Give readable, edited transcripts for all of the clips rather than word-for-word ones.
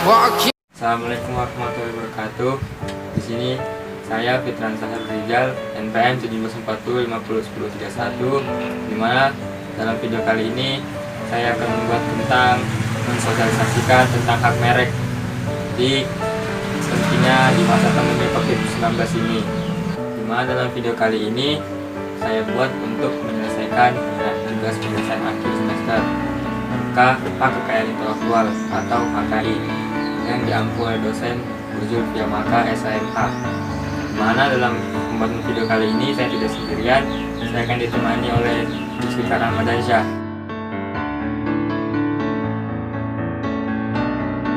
Assalamualaikum warahmatullahi wabarakatuh. Di sini saya Fitran Sahar Rizal, NPM 1740501031. Dimana dalam video kali ini saya akan membuat tentang mensosialisasikan tentang hak merek di tentunya di masa pandemi COVID-19 ini. Dimana dalam video kali ini saya buat untuk menyelesaikan tugas penyelesaian akhir semester hak kekayaan intelektual atau HKI yang diampu oleh dosen Zulfia Maka SHMH. Dimana dalam pembuatan video kali ini saya tidak sendirian, saya akan ditemani oleh Zulfikar Ramadansyah.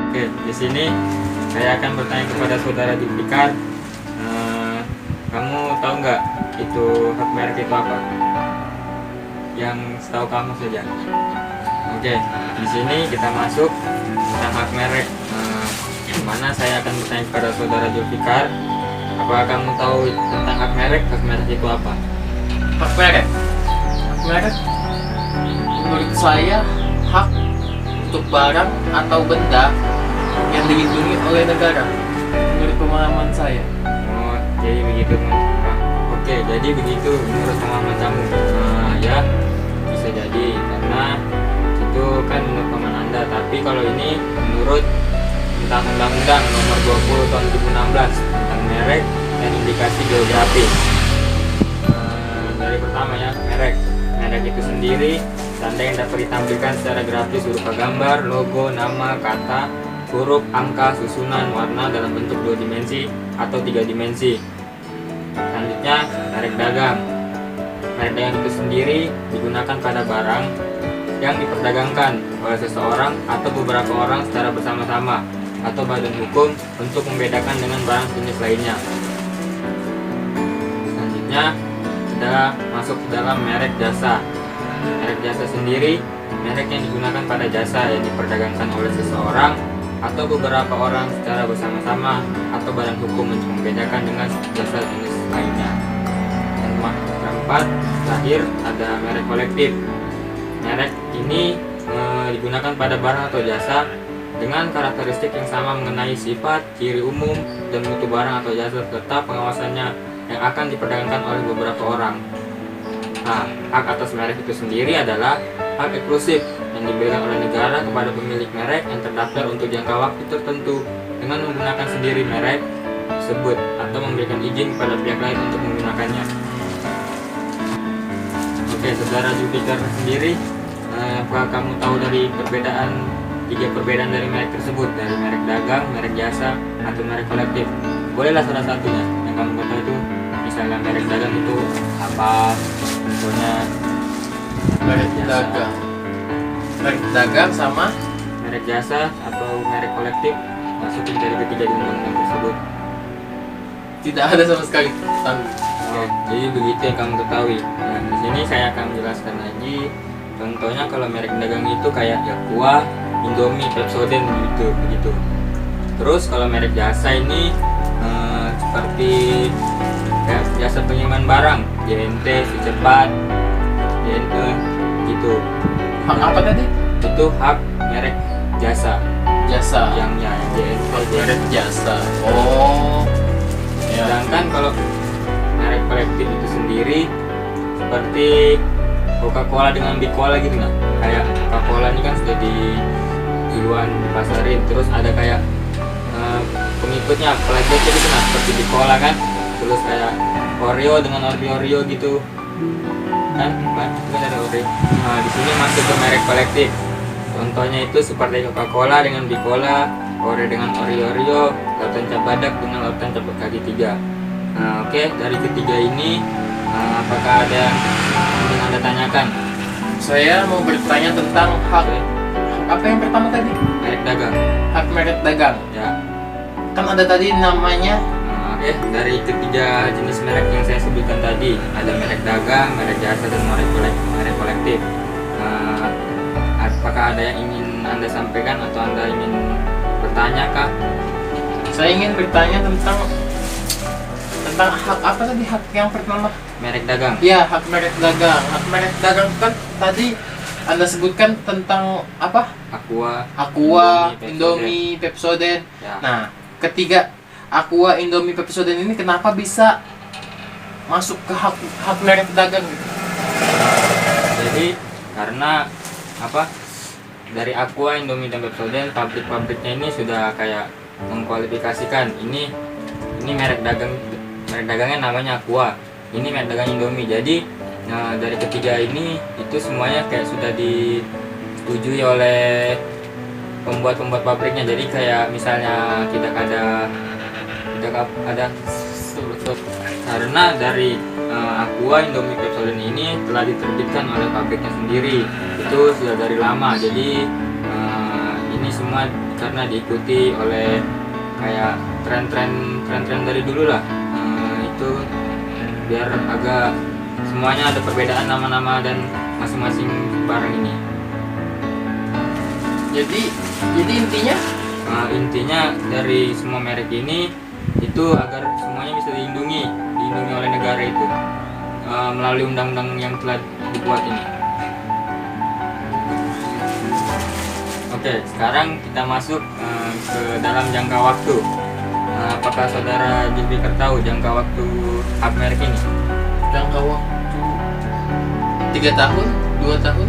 Oke, di sini saya akan bertanya kepada saudara Zulfikar, kamu tahu nggak itu hak merek itu apa? Yang setahu kamu saja. Oke, di sini kita masuk tentang hak merek. Mana saya akan bertanya kepada saudara Zulfikar, apakah kamu tahu tentang hak merek? Hak merek itu apa? Hak merek? Hak merek menurut saya hak untuk barang atau benda yang dilindungi oleh negara, menurut pemahaman saya. Oh, jadi begitu. Oke, jadi begitu menurut pemahaman kamu. Ya, bisa jadi karena itu kan menurut pemahaman Anda, tapi kalau ini menurut tentang Undang-Undang Nomor 20 Tahun 2016 tentang merek dan indikasi geografis. Dari pertama ya, merek. Merek itu sendiri tanda yang dapat ditampilkan secara grafis berupa gambar, logo, nama, kata, huruf, angka, susunan, warna dalam bentuk 2 dimensi atau 3 dimensi. Selanjutnya, merek dagang. Merek dagang itu sendiri digunakan pada barang yang diperdagangkan oleh seseorang atau beberapa orang secara bersama-sama atau badan hukum untuk membedakan dengan barang jenis lainnya. Selanjutnya adalah masuk ke dalam merek jasa. Merek jasa sendiri merek yang digunakan pada jasa yang diperdagangkan oleh seseorang atau beberapa orang secara bersama-sama atau badan hukum untuk membedakan dengan jasa jenis lainnya. Dan keempat, terakhir ada merek kolektif. Merek ini digunakan pada barang atau jasa dengan karakteristik yang sama mengenai sifat, ciri umum, dan mutu barang atau jasa serta pengawasannya yang akan diperdagangkan oleh beberapa orang. Nah, hak atas merek itu sendiri adalah hak eksklusif yang diberikan oleh negara kepada pemilik merek yang terdaftar untuk jangka waktu tertentu dengan menggunakan sendiri merek tersebut atau memberikan izin kepada pihak lain untuk menggunakannya. Oke, saudara Zulfikar sendiri, apakah kamu tahu dari tiga perbedaan dari merek tersebut, dari merek dagang, merek jasa, atau merek kolektif? Bolehlah salah satunya yang kamu tahu itu, misalnya merek dagang itu apa? Contohnya Merek dagang, merek dagang sama merek jasa atau merek kolektif, masukin dari ketiga di undang-undang tersebut. tidak ada sama sekali. Oke, jadi begitu yang kamu ketahui. Nah, di sini saya akan menjelaskan lagi. Contohnya kalau merek dagang itu kayak Yakuwa, Indomie, Pepsodent begitu. Terus kalau merek jasa ini seperti kayak jasa pengiriman barang, JNT, Cepat, JNE gitu. Hak apa tadi? Itu hak merek jasa. Jasa. Yang JNT, Hak merek jasa. Oh. Ya. Sedangkan kalau merek kolektif itu sendiri seperti Coca-Cola dengan Bicola gitu nah. Kayak Coca-Cola ini kan sudah duluan dipasarin, terus ada kayak pengikutnya plagiatnya gitu nah, seperti Bicola kan. Terus kayak Oreo dengan Oreo gitu. Kan ada Oreo. Nah, di sini masuk ke merek kolektif. Contohnya itu seperti Coca-Cola dengan Bicola, Oreo dengan Oreo, Lautan Cap Badak dengan Lautan Cap kaki 3. Nah, oke, dari ketiga ini apakah ada yang ingin Anda tanyakan? Saya mau bertanya tentang hak apa yang pertama tadi? Merek dagang. Hak merek dagang. Ya. Kan ada tadi namanya. Oke, dari ketiga jenis merek yang saya sebutkan tadi, ada merek dagang, merek jasa, dan merek kolektif. Apakah ada yang ingin Anda sampaikan atau Anda ingin bertanya kah? Saya ingin bertanya tentang hak apa tadi, hak yang pertama? Merek dagang. Ya, hak merek dagang. Hak merek dagang kan tadi Anda sebutkan tentang apa? Aqua, Indomie, Pepsodent. Ya. Nah, ketiga Aqua, Indomie, Pepsodent ini kenapa bisa masuk ke hak merek pedagang gitu? Jadi karena apa? Dari Aqua, Indomie dan Pepsodent, pabrik-pabriknya ini sudah kayak mengkualifikasikan ini merek dagangnya namanya Aqua, ini merek dagang Indomie. Jadi dari ketiga ini itu semuanya kayak sudah disetujui oleh pembuat pabriknya. Jadi kayak misalnya tidak ada karena dari Aqua, Indomie, Pepsodent ini telah diterbitkan oleh pabriknya sendiri, itu sudah dari lama. Jadi ini semua karena diikuti oleh kayak tren dari dulu lah. Itu biar agak semuanya ada perbedaan nama-nama dan masing-masing barang ini. Jadi intinya dari semua merek ini itu agar semuanya bisa dilindungi oleh negara itu melalui undang-undang yang telah dibuat ini. Oke, sekarang kita masuk ke dalam jangka waktu. Apakah saudara Julfikar tahu jangka waktu hak merek ini? jangka waktu 3 tahun, 2 tahun.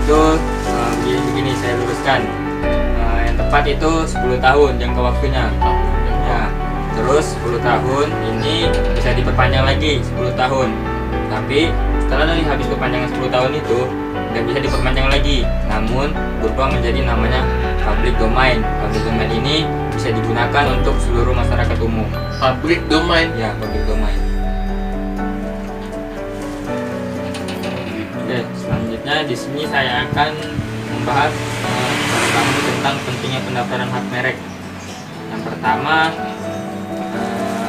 Itu begini saya luruskan. Yang tepat itu 10 tahun jangka waktunya. Ya, terus 10 tahun ini bisa diperpanjang lagi 10 tahun. Tapi setelah dari habis perpanjangan 10 tahun itu nggak bisa diperpanjang lagi, namun berubah menjadi namanya public domain. Public domain ini bisa digunakan untuk seluruh masyarakat umum. Public domain. Ya, public domain. Oke, selanjutnya di sini saya akan membahas tentang pentingnya pendaftaran hak merek. Yang pertama,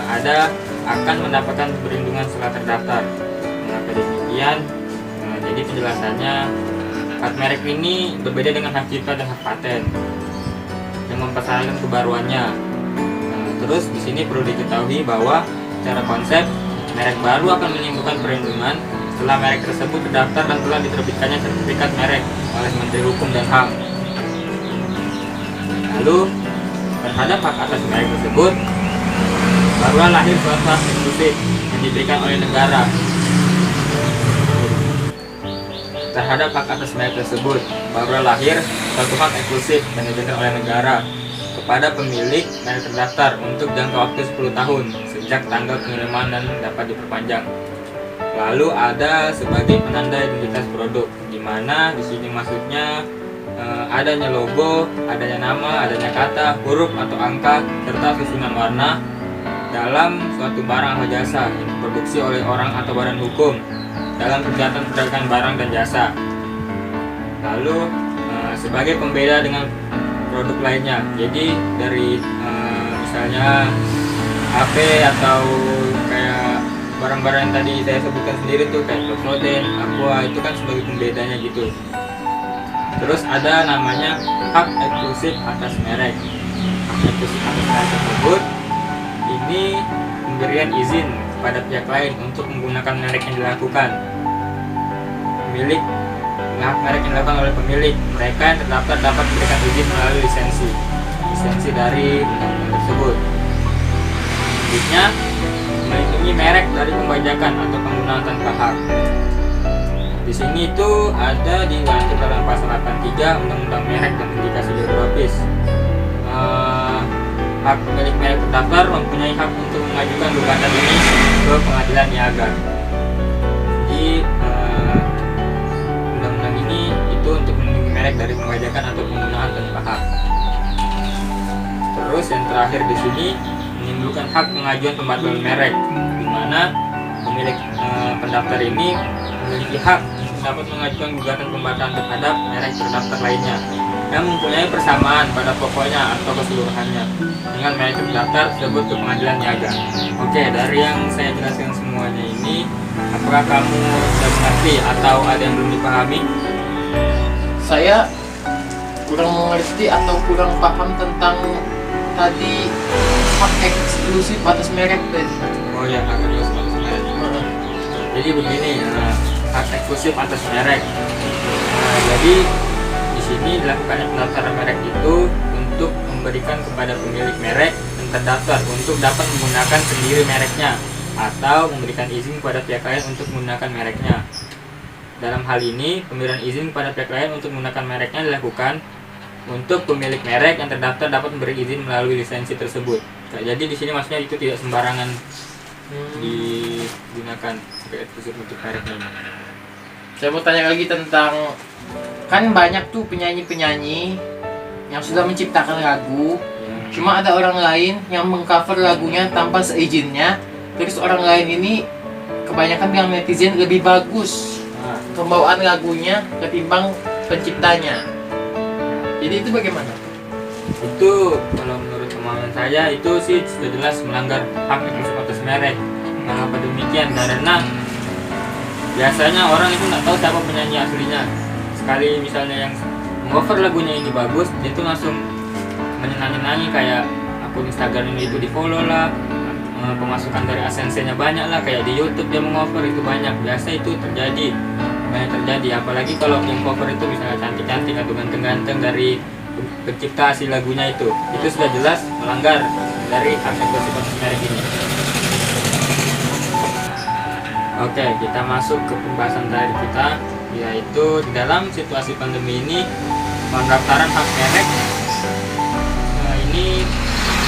ada akan mendapatkan perlindungan setelah terdaftar. Mengapa demikian? Jadi penjelasannya, hak merek ini berbeda dengan hak cipta dan hak paten yang mempertahankan kebaruannya. Terus di sini perlu diketahui bahwa secara konsep merek baru akan menimbulkan perlindungan setelah merek tersebut terdaftar dan telah diterbitkannya sertifikat merek oleh Menteri Hukum dan HAM. Lalu terhadap hak atas merek tersebut barulah lahir suatu hak eksklusif yang diberikan oleh negara. Terhadap hak atas merek tersebut barulah lahir suatu hak eksklusif yang diberikan oleh negara kepada pemilik merek terdaftar untuk jangka waktu 10 tahun sejak tanggal pengiriman dan dapat diperpanjang. Lalu ada sebagai penanda identitas produk, di mana di sini maksudnya adanya logo, adanya nama, adanya kata, huruf atau angka serta susunan warna dalam suatu barang atau jasa yang diproduksi oleh orang atau badan hukum dalam kegiatan perdagangan barang dan jasa. Lalu sebagai pembeda dengan produk lainnya, jadi dari misalnya HP atau kayak barang-barang yang tadi saya sebutkan sendiri tuh kayak Pepsodent, Aqua, itu kan sebagai pembedanya gitu. Terus ada namanya hak eksklusif atas merek. Hak eksklusif atas merek tersebut ini pemberian izin kepada pihak lain untuk menggunakan merek yang dilakukan. Pemilik hak merek yang dilakukan oleh pemilik, mereka yang terdaftar dapat memberikan izin melalui lisensi dari undang-undang tersebut. Selanjutnya, melindungi merek dari pembajakan atau penggunaan tanpa hak. Di sini itu ada diatur dalam pasal 83 Undang-Undang Merek dan Indikasi Geografis. Hak pemilik merek terdaftar mempunyai hak untuk mengajukan gugatan ini ke pengadilan niaga. Jadi undang-undang ini itu untuk melindungi merek dari pembajakan atau penggunaan tanpa hak. Terus yang terakhir di sini menimbulkan hak pengajuan pembatalan merek, di mana pemilik pendaftar ini memiliki hak dapat mengajukan gugatan pembatalan terhadap merek terdaftar lainnya yang mempunyai persamaan pada pokoknya atau keseluruhannya dengan merek terdaftar tersebut ke pengadilan niaga. Oke, dari yang saya jelaskan semuanya ini, apakah kamu sudah mengerti atau ada yang belum dipahami? Saya kurang mengerti atau kurang paham tentang tadi hak eksklusif atas merek tadi. Oh ya, hak eksklusif atas merek. Jadi begini, hak eksklusif atas merek. Nah, jadi di sini dilakukannya pendaftaran merek itu untuk memberikan kepada pemilik merek yang terdaftar untuk dapat menggunakan sendiri mereknya atau memberikan izin kepada pihak lain untuk menggunakan mereknya. Dalam hal ini, pemberian izin kepada pihak lain untuk menggunakan mereknya dilakukan untuk pemilik merek yang terdaftar dapat memberi izin melalui lisensi tersebut. Jadi di sini maksudnya itu tidak sembarangan digunakan sebagai eksklusif untuk mereknya. Saya mau tanya lagi tentang, kan banyak tuh penyanyi-penyanyi yang sudah menciptakan lagu, cuma ada orang lain yang mengcover lagunya tanpa seizinnya. Terus orang lain ini kebanyakan bilang netizen lebih bagus pembawaan lagunya ketimbang penciptanya. Jadi itu bagaimana? Itu kalau menurut pemahaman saya itu sih sudah jelas melanggar hak eksklusif atas merek. Mengapa demikian? Karena biasanya orang itu nggak tahu siapa penyanyi aslinya. Sekali misalnya yang cover lagunya ini bagus, dia tuh langsung menyenangi kayak akun Instagram ini itu di follow lah, pemasukan dari AdSense-nya banyak lah, kayak di YouTube dia mengover itu banyak. Biasa itu banyak terjadi, apalagi kalau yang cover itu misalnya cantik-cantik atau ganteng-ganteng dari pencipta asli lagunya itu sudah jelas melanggar dari hak eksklusif atas merek ini. Oke, kita masuk ke pembahasan terakhir kita, yaitu di dalam situasi pandemi ini pendaftaran hak merek ini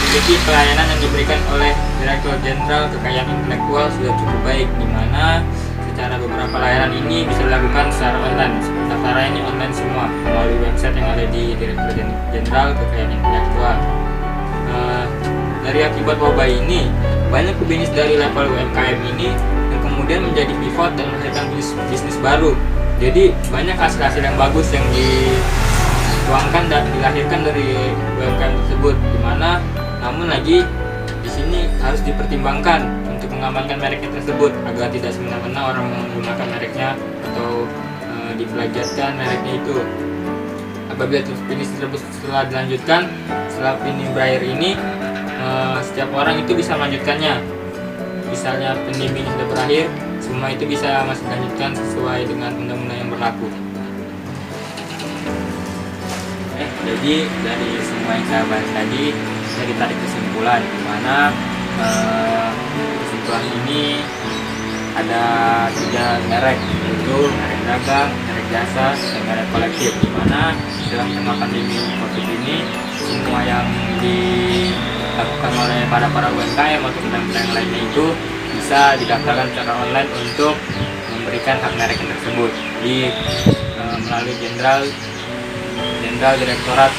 memiliki pelayanan yang diberikan oleh Direktur Jenderal Kekayaan Intelektual sudah cukup baik, di mana secara beberapa layanan ini bisa dilakukan secara online. Pendaftaran ini online semua melalui website yang ada di Direktur Jenderal Kekayaan Intelektual. Dari akibat wabah ini, banyak pebisnis dari level UMKM ini yang kemudian menjadi pivot dan menghasilkan bisnis baru. Jadi banyak hasil-hasil yang bagus yang dituangkan dan dilahirkan dari UMKM tersebut, dimana namun lagi di sini harus dipertimbangkan untuk mengamankan mereknya tersebut agar tidak semena-mena orang menggunakan mereknya atau diplagiatkan mereknya itu. Apabila finish tersebut setelah dilanjutkan, setelah finish berakhir ini, setiap orang itu bisa melanjutkannya. Misalnya pandemi ini sudah berakhir, semua itu bisa masih dilanjutkan sesuai dengan undang-undang yang berlaku. Jadi dari semua yang saya bahas tadi, saya ditarik kesimpulan di mana kesimpulan ini ada 3 merek, yaitu merek dagang, merek jasa, dan merek kolektif, di mana dalam tengah pandemi COVID ini semua yang dilakukan oleh para UMKM atau pedagang lainnya itu bisa didaftarkan secara online untuk memberikan hak merek tersebut melalui Jenderal Direktorat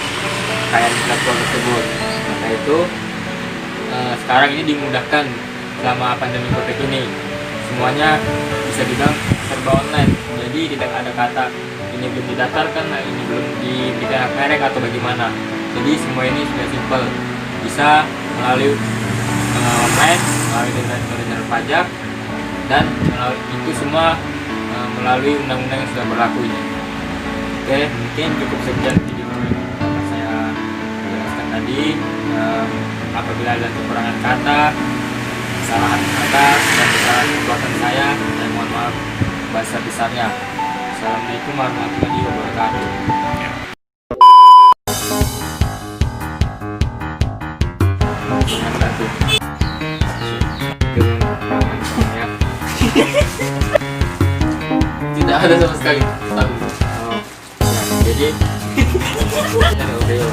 Kekayaan Intelektual tersebut. Maka itu sekarang ini dimudahkan selama pandemi COVID ini, semuanya bisa dibilang serba online. Jadi tidak ada kata ini belum didaftarkan, ini belum diberikan hak merek atau bagaimana. Jadi semua ini sudah simpel, bisa melalui online, melalui Direktorat Pajak, dan itu semua melalui undang-undang yang sudah berlaku ini. Oke, mungkin cukup sekian video yang saya jelaskan tadi. Apabila ada kekurangan kata, kesalahan kata, dan kesalahan perbuatan saya mohon maaf besar-besarnya. Assalamualaikum warahmatullahi wabarakatuh. Tidak ada sama sekali. Jadi ada Oreo.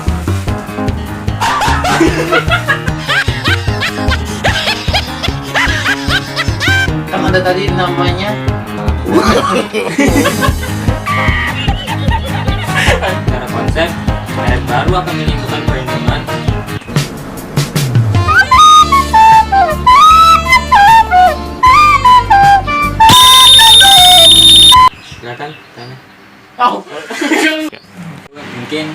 Kan ada tadi namanya. Secara konsep, merek baru akan menimbulkan perlindungan. Silakan tanya. Oh. Mungkin